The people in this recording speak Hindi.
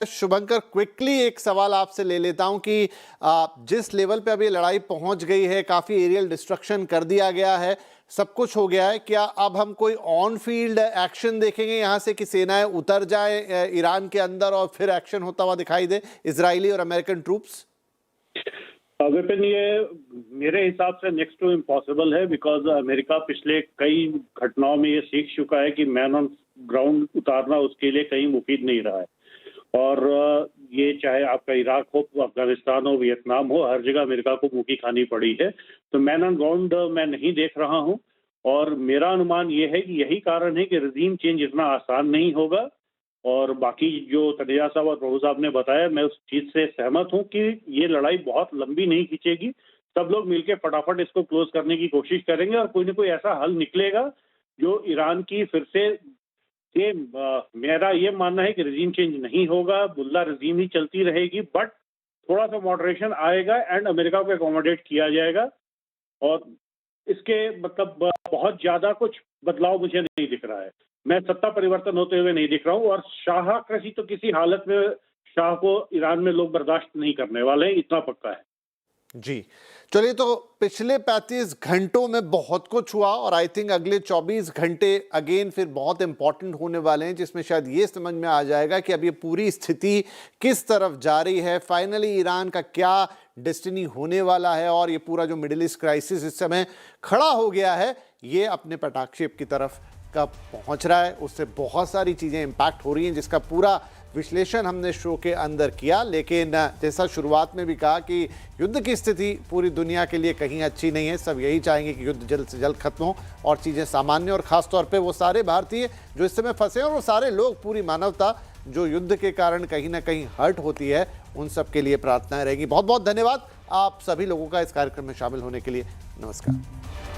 शुभंकर, क्विकली एक सवाल आपसे ले लेता हूं कि जिस लेवल पे अभी लड़ाई पहुंच गई है, काफी एरियल डिस्ट्रक्शन कर दिया गया है, सब कुछ हो गया है, क्या अब हम कोई ऑन फील्ड एक्शन देखेंगे यहां से कि सेनाएं उतर जाए ईरान के अंदर और फिर एक्शन होता हुआ दिखाई दे इजरायली और अमेरिकन ट्रूप्स? विपिन, ये मेरे हिसाब से नेक्स्ट टू इम्पॉसिबल है, बिकॉज अमेरिका पिछले कई घटनाओं में ये सीख चुका है कि मैन ऑन ग्राउंड उतारना उसके लिए कहीं मुफीद नहीं रहा है। और ये चाहे आपका इराक हो, अफगानिस्तान हो, वियतनाम हो, हर जगह अमेरिका को मुंह की खानी पड़ी है। तो मैन ऑन ग्राउंड मैं नहीं देख रहा हूँ, और मेरा अनुमान ये है कि यही कारण है कि रजीम चेंज इतना आसान नहीं होगा। और बाकी जो तनेजा साहब और प्रभु साहब ने बताया, मैं उस चीज से सहमत हूं कि ये लड़ाई बहुत लंबी नहीं खींचेगी। सब लोग मिलकर फटाफट इसको क्लोज करने की कोशिश करेंगे और कोई ना कोई ऐसा हल निकलेगा जो ईरान की फिर से मेरा ये मानना है कि रजीम चेंज नहीं होगा, मुल्ला रजीम ही चलती रहेगी, बट थोड़ा सा मॉडरेशन आएगा एंड अमेरिका को एकोमोडेट किया जाएगा। और इसके मतलब बहुत ज्यादा कुछ बदलाव मुझे नहीं दिख रहा है। मैं सत्ता परिवर्तन होते हुए नहीं दिख रहा हूँ, और शाह कृषि तो किसी हालत में शाह को ईरान में लोग बर्दाश्त नहीं करने वाले हैं, इतना पक्का है। जी, चलिए, तो पिछले 35 घंटों में बहुत कुछ हुआ और आई थिंक अगले 24 घंटे अगेन फिर बहुत इंपॉर्टेंट होने वाले हैं, जिसमें शायद ये समझ में आ जाएगा कि अब ये पूरी स्थिति किस तरफ जा रही है, फाइनली ईरान का क्या डेस्टिनी होने वाला है, और ये पूरा जो मिडिल ईस्ट क्राइसिस इस समय खड़ा हो गया है, ये अपने पटाक्षेप की तरफ कब पहुंच रहा है, उससे बहुत सारी चीज़ें इम्पैक्ट हो रही हैं, जिसका पूरा विश्लेषण हमने शो के अंदर किया। लेकिन जैसा शुरुआत में भी कहा कि युद्ध की स्थिति पूरी दुनिया के लिए कहीं अच्छी नहीं है। सब यही चाहेंगे कि युद्ध जल्द से जल्द खत्म हो और चीज़ें सामान्य, और ख़ास तौर पे वो सारे भारतीय जो इस समय फंसे हैं और वो सारे लोग, पूरी मानवता जो युद्ध के कारण कहीं ना कहीं हर्ट होती है, उन सब के लिए प्रार्थनाएं रहेगी। बहुत बहुत धन्यवाद आप सभी लोगों का इस कार्यक्रम में शामिल होने के लिए। नमस्कार।